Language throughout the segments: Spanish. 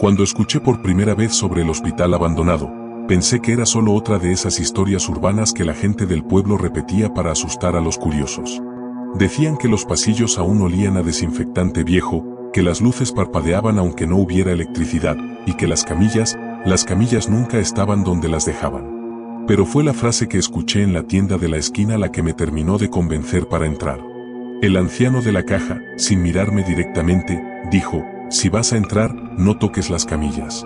Cuando escuché por primera vez sobre el hospital abandonado, pensé que era solo otra de esas historias urbanas que la gente del pueblo repetía para asustar a los curiosos. Decían que los pasillos aún olían a desinfectante viejo, que las luces parpadeaban aunque no hubiera electricidad, y que las camillas nunca estaban donde las dejaban. Pero fue la frase que escuché en la tienda de la esquina la que me terminó de convencer para entrar. El anciano de la caja, sin mirarme directamente, dijo: si vas a entrar, no toques las camillas.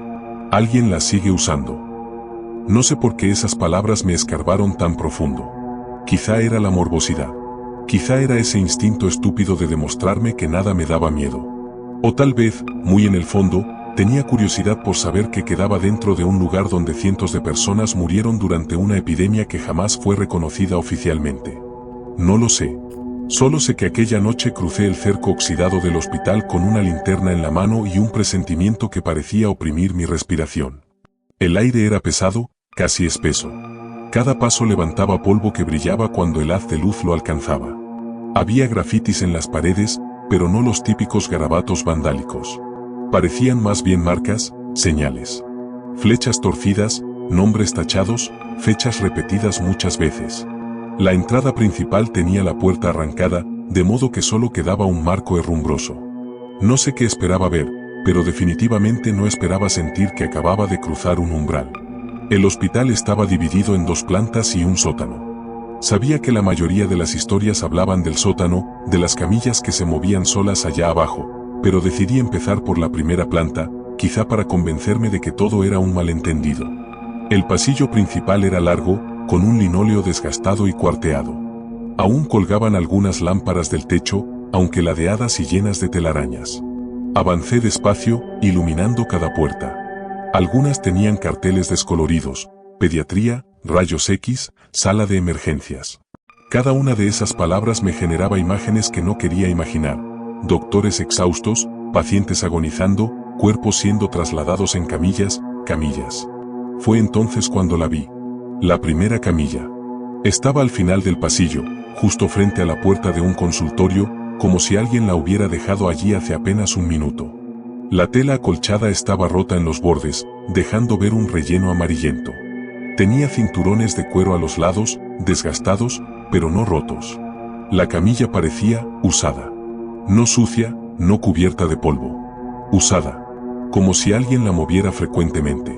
Alguien las sigue usando. No sé por qué esas palabras me escarbaron tan profundo. Quizá era la morbosidad. Quizá era ese instinto estúpido de demostrarme que nada me daba miedo. O tal vez, muy en el fondo, tenía curiosidad por saber qué quedaba dentro de un lugar donde cientos de personas murieron durante una epidemia que jamás fue reconocida oficialmente. No lo sé. Solo sé que aquella noche crucé el cerco oxidado del hospital con una linterna en la mano y un presentimiento que parecía oprimir mi respiración. El aire era pesado, casi espeso. Cada paso levantaba polvo que brillaba cuando el haz de luz lo alcanzaba. Había grafitis en las paredes, pero no los típicos garabatos vandálicos. Parecían más bien marcas, señales. Flechas torcidas, nombres tachados, fechas repetidas muchas veces. La entrada principal tenía la puerta arrancada, de modo que solo quedaba un marco herrumbroso. No sé qué esperaba ver, pero definitivamente no esperaba sentir que acababa de cruzar un umbral. El hospital estaba dividido en 2 plantas y un sótano. Sabía que la mayoría de las historias hablaban del sótano, de las camillas que se movían solas allá abajo, pero decidí empezar por la primera planta, quizá para convencerme de que todo era un malentendido. El pasillo principal era largo, con un linóleo desgastado y cuarteado. Aún colgaban algunas lámparas del techo, aunque ladeadas y llenas de telarañas. Avancé despacio, iluminando cada puerta. Algunas tenían carteles descoloridos: pediatría, rayos X, sala de emergencias. Cada una de esas palabras me generaba imágenes que no quería imaginar: doctores exhaustos, pacientes agonizando, cuerpos siendo trasladados en camillas. Fue entonces cuando la vi. La primera camilla. Estaba al final del pasillo, justo frente a la puerta de un consultorio, como si alguien la hubiera dejado allí hace apenas un minuto. La tela acolchada estaba rota en los bordes, dejando ver un relleno amarillento. Tenía cinturones de cuero a los lados, desgastados, pero no rotos. La camilla parecía usada. No sucia, no cubierta de polvo. Usada. Como si alguien la moviera frecuentemente.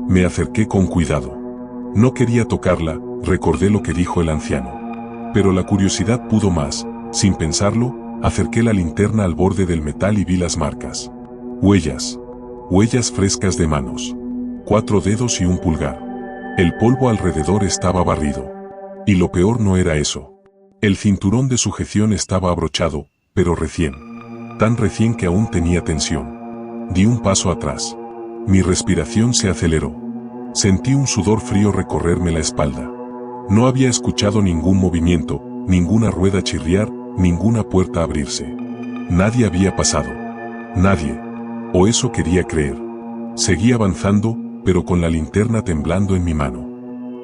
Me acerqué con cuidado. No quería tocarla, recordé lo que dijo el anciano. Pero la curiosidad pudo más. Sin pensarlo, acerqué la linterna al borde del metal y vi las marcas. Huellas. Huellas frescas de manos. 4 dedos y un pulgar. El polvo alrededor estaba barrido. Y lo peor no era eso. El cinturón de sujeción estaba abrochado, pero recién. Tan recién que aún tenía tensión. Di un paso atrás. Mi respiración se aceleró. Sentí un sudor frío recorrerme la espalda. No había escuchado ningún movimiento, ninguna rueda chirriar, ninguna puerta abrirse. Nadie había pasado. Nadie. O eso quería creer. Seguí avanzando, pero con la linterna temblando en mi mano.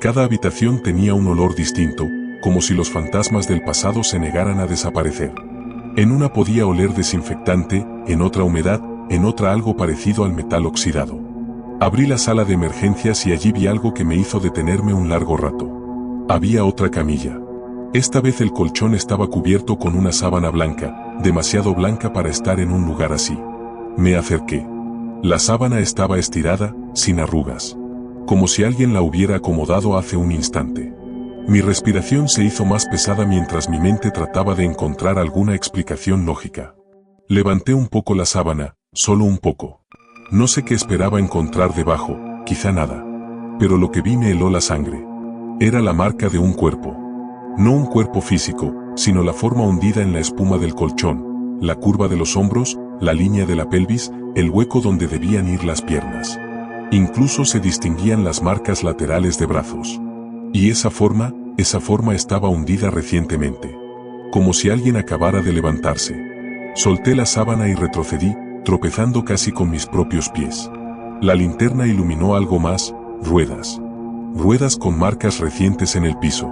Cada habitación tenía un olor distinto, como si los fantasmas del pasado se negaran a desaparecer. En una podía oler desinfectante, en otra humedad, en otra algo parecido al metal oxidado. Abrí la sala de emergencias y allí vi algo que me hizo detenerme un largo rato. Había otra camilla. Esta vez el colchón estaba cubierto con una sábana blanca, demasiado blanca para estar en un lugar así. Me acerqué. La sábana estaba estirada, sin arrugas. Como si alguien la hubiera acomodado hace un instante. Mi respiración se hizo más pesada mientras mi mente trataba de encontrar alguna explicación lógica. Levanté un poco la sábana, solo un poco. No sé qué esperaba encontrar debajo, quizá nada. Pero lo que vi me heló la sangre. Era la marca de un cuerpo. No un cuerpo físico, sino la forma hundida en la espuma del colchón, la curva de los hombros, la línea de la pelvis, el hueco donde debían ir las piernas. Incluso se distinguían las marcas laterales de brazos. Y esa forma estaba hundida recientemente. Como si alguien acabara de levantarse. Solté la sábana y retrocedí, tropezando casi con mis propios pies. La linterna iluminó algo más: ruedas. Ruedas con marcas recientes en el piso.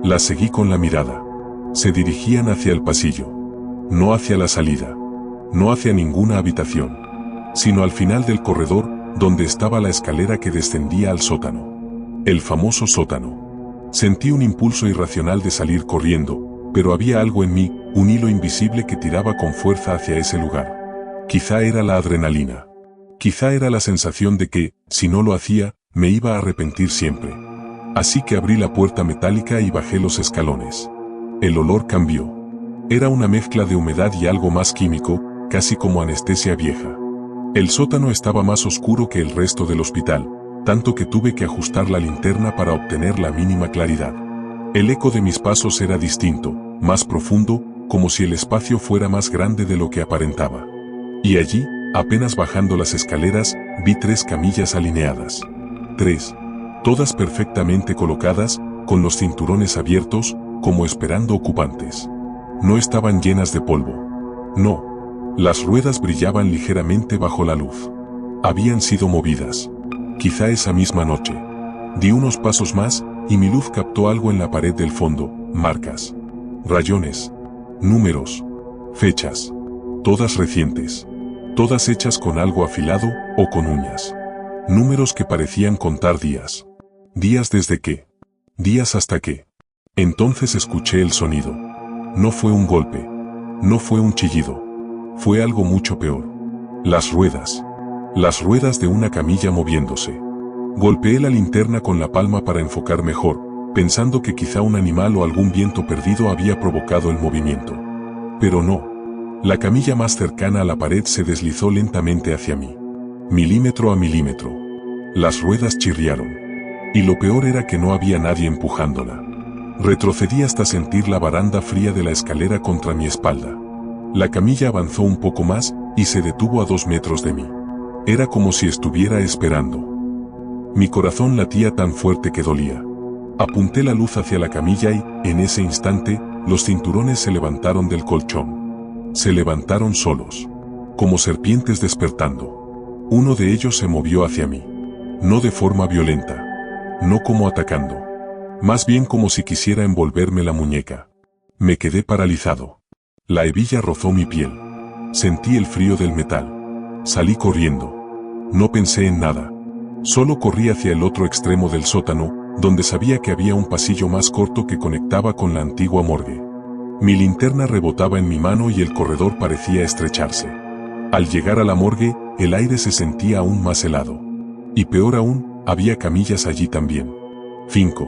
Las seguí con la mirada. Se dirigían hacia el pasillo. No hacia la salida. No hacia ninguna habitación. sino al final del corredor, donde estaba la escalera que descendía al sótano. El famoso sótano. Sentí un impulso irracional de salir corriendo, pero había algo en mí, un hilo invisible que tiraba con fuerza hacia ese lugar. Quizá era la adrenalina. Quizá era la sensación de que, si no lo hacía, me iba a arrepentir siempre. Así que abrí la puerta metálica y bajé los escalones. El olor cambió. Era una mezcla de humedad y algo más químico, casi como anestesia vieja. El sótano estaba más oscuro que el resto del hospital, tanto que tuve que ajustar la linterna para obtener la mínima claridad. El eco de mis pasos era distinto, más profundo, como si el espacio fuera más grande de lo que aparentaba. Y allí, apenas bajando las escaleras, vi 3 camillas alineadas. 3. Todas perfectamente colocadas, con los cinturones abiertos, como esperando ocupantes. No estaban llenas de polvo. No. Las ruedas brillaban ligeramente bajo la luz. Habían sido movidas. Quizá esa misma noche. Di unos pasos más, y mi luz captó algo en la pared del fondo, marcas. Rayones. Números. Fechas. Todas recientes. Todas hechas con algo afilado, o con uñas. Números que parecían contar días. Días desde que. Días hasta que. Entonces escuché el sonido. No fue un golpe. No fue un chillido. Fue algo mucho peor. Las ruedas. Las ruedas de una camilla moviéndose. Golpeé la linterna con la palma para enfocar mejor, pensando que quizá un animal o algún viento perdido había provocado el movimiento. Pero no. La camilla más cercana a la pared se deslizó lentamente hacia mí. Milímetro a milímetro. Las ruedas chirriaron. Y lo peor era que no había nadie empujándola. Retrocedí hasta sentir la baranda fría de la escalera contra mi espalda. La camilla avanzó un poco más, y se detuvo a 2 metros de mí. Era como si estuviera esperando. Mi corazón latía tan fuerte que dolía. Apunté la luz hacia la camilla y, en ese instante, los cinturones se levantaron del colchón. Se levantaron solos. Como serpientes despertando. Uno de ellos se movió hacia mí. No de forma violenta. No como atacando. Más bien como si quisiera envolverme la muñeca. Me quedé paralizado. La hebilla rozó mi piel. Sentí el frío del metal. Salí corriendo. No pensé en nada. Solo corrí hacia el otro extremo del sótano, donde sabía que había un pasillo más corto que conectaba con la antigua morgue. Mi linterna rebotaba en mi mano y el corredor parecía estrecharse. Al llegar a la morgue, el aire se sentía aún más helado. Y peor aún, había camillas allí también. 5.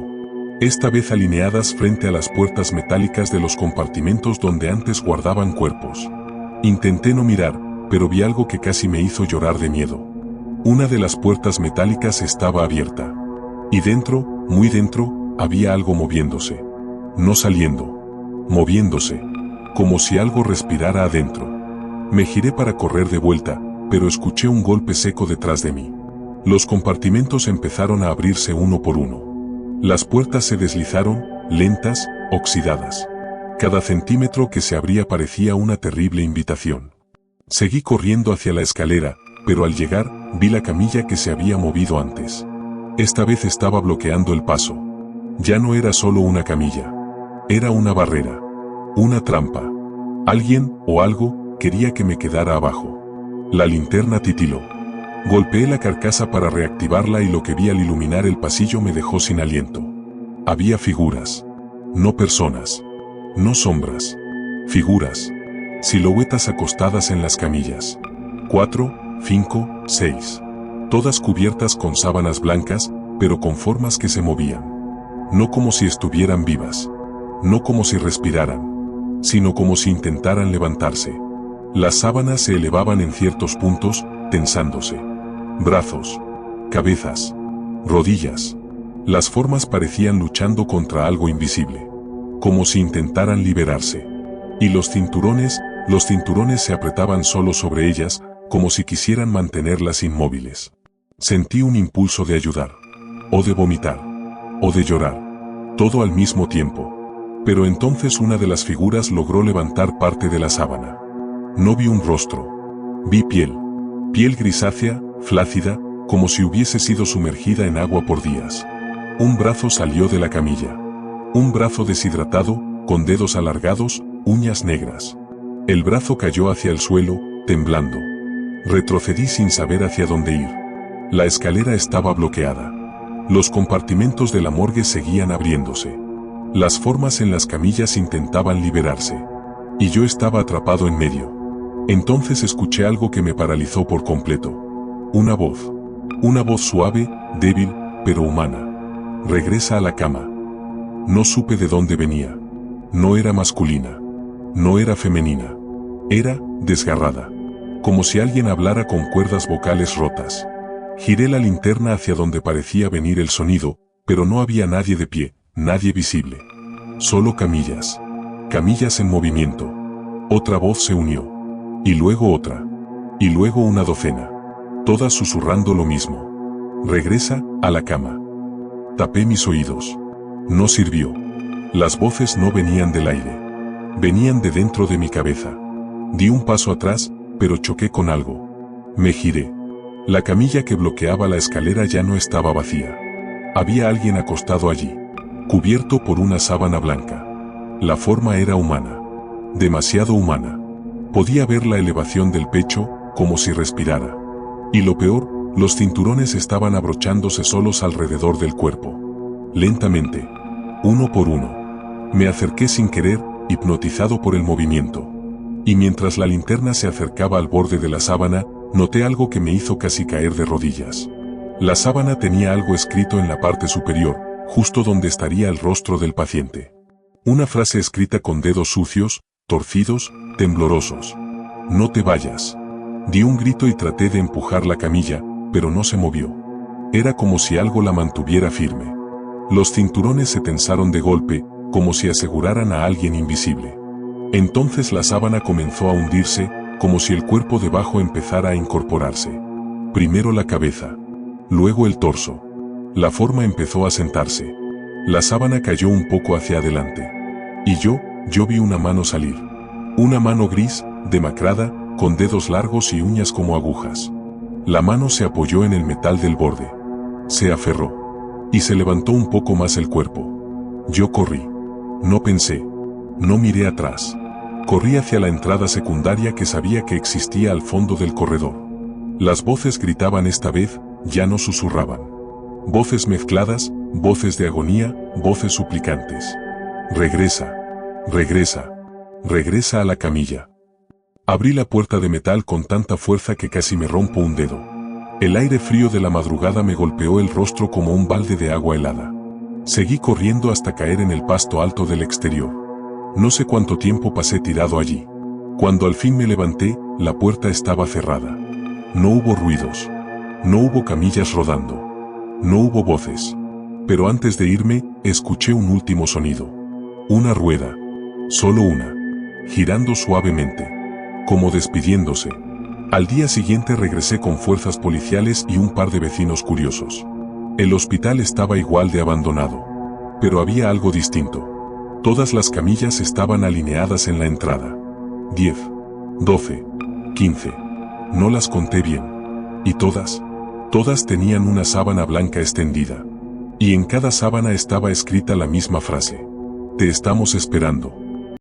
Esta vez alineadas frente a las puertas metálicas de los compartimentos donde antes guardaban cuerpos. Intenté no mirar, pero vi algo que casi me hizo llorar de miedo. Una de las puertas metálicas estaba abierta. Y dentro, muy dentro, había algo moviéndose. No saliendo. Moviéndose. Como si algo respirara adentro. Me giré para correr de vuelta, pero escuché un golpe seco detrás de mí. Los compartimentos empezaron a abrirse uno por uno. Las puertas se deslizaron, lentas, oxidadas. Cada centímetro que se abría parecía una terrible invitación. Seguí corriendo hacia la escalera, pero al llegar, vi la camilla que se había movido antes. Esta vez estaba bloqueando el paso. Ya no era solo una camilla. Era una barrera. Una trampa. Alguien, o algo, quería que me quedara abajo. La linterna titiló. Golpeé la carcasa para reactivarla y lo que vi al iluminar el pasillo me dejó sin aliento. Había figuras. No personas. No sombras. Figuras. Siluetas acostadas en las camillas. 4, 5, 6. Todas cubiertas con sábanas blancas, pero con formas que se movían. No como si estuvieran vivas. No como si respiraran. Sino como si intentaran levantarse. Las sábanas se elevaban en ciertos puntos, tensándose. Brazos. Cabezas. Rodillas. Las formas parecían luchando contra algo invisible. Como si intentaran liberarse. Y los cinturones se apretaban solo sobre ellas, como si quisieran mantenerlas inmóviles. Sentí un impulso de ayudar. O de vomitar. O de llorar. Todo al mismo tiempo. Pero entonces una de las figuras logró levantar parte de la sábana. No vi un rostro. Vi piel. Piel grisácea, flácida, como si hubiese sido sumergida en agua por días. Un brazo salió de la camilla. Un brazo deshidratado, con dedos alargados, uñas negras. El brazo cayó hacia el suelo, temblando. Retrocedí sin saber hacia dónde ir. La escalera estaba bloqueada. Los compartimentos de la morgue seguían abriéndose. Las formas en las camillas intentaban liberarse. Y yo estaba atrapado en medio. Entonces escuché algo que me paralizó por completo. Una voz. Una voz suave, débil, pero humana. Regresa a la cama. No supe de dónde venía. No era masculina. No era femenina. Era desgarrada. Como si alguien hablara con cuerdas vocales rotas. Giré la linterna hacia donde parecía venir el sonido, pero no había nadie de pie, nadie visible. Solo camillas. Camillas en movimiento. Otra voz se unió. Y luego otra. Y luego una docena. Todas susurrando lo mismo. Regresa a la cama. Tapé mis oídos. No sirvió. Las voces no venían del aire. Venían de dentro de mi cabeza. Di un paso atrás, pero choqué con algo. Me giré. La camilla que bloqueaba la escalera ya no estaba vacía. Había alguien acostado allí, cubierto por una sábana blanca. La forma era humana. Demasiado humana. Podía ver la elevación del pecho, como si respirara. Y lo peor, los cinturones estaban abrochándose solos alrededor del cuerpo. Lentamente. Uno por uno. Me acerqué sin querer, hipnotizado por el movimiento. Y mientras la linterna se acercaba al borde de la sábana, noté algo que me hizo casi caer de rodillas. La sábana tenía algo escrito en la parte superior, justo donde estaría el rostro del paciente. Una frase escrita con dedos sucios, torcidos, temblorosos. No te vayas. Di un grito y traté de empujar la camilla, pero no se movió. Era como si algo la mantuviera firme. Los cinturones se tensaron de golpe, como si aseguraran a alguien invisible. Entonces la sábana comenzó a hundirse, como si el cuerpo debajo empezara a incorporarse. Primero la cabeza. Luego el torso. La forma empezó a sentarse. La sábana cayó un poco hacia adelante. Y yo vi una mano salir. Una mano gris, demacrada, con dedos largos y uñas como agujas. La mano se apoyó en el metal del borde. Se aferró. Y se levantó un poco más el cuerpo. Yo corrí. No pensé. No miré atrás. Corrí hacia la entrada secundaria que sabía que existía al fondo del corredor. Las voces gritaban esta vez, ya no susurraban. Voces mezcladas, voces de agonía, voces suplicantes. Regresa. Regresa. Regresa a la camilla. Abrí la puerta de metal con tanta fuerza que casi me rompo un dedo. El aire frío de la madrugada me golpeó el rostro como un balde de agua helada. Seguí corriendo hasta caer en el pasto alto del exterior. No sé cuánto tiempo pasé tirado allí. Cuando al fin me levanté, la puerta estaba cerrada. No hubo ruidos. No hubo camillas rodando. No hubo voces. Pero antes de irme, escuché un último sonido. Una rueda. Solo una. Girando suavemente. Como despidiéndose. Al día siguiente regresé con fuerzas policiales y un par de vecinos curiosos. El hospital estaba igual de abandonado. Pero había algo distinto. Todas las camillas estaban alineadas en la entrada. 10, 12, 15. No las conté bien. Y todas tenían una sábana blanca extendida. Y en cada sábana estaba escrita la misma frase. Te estamos esperando.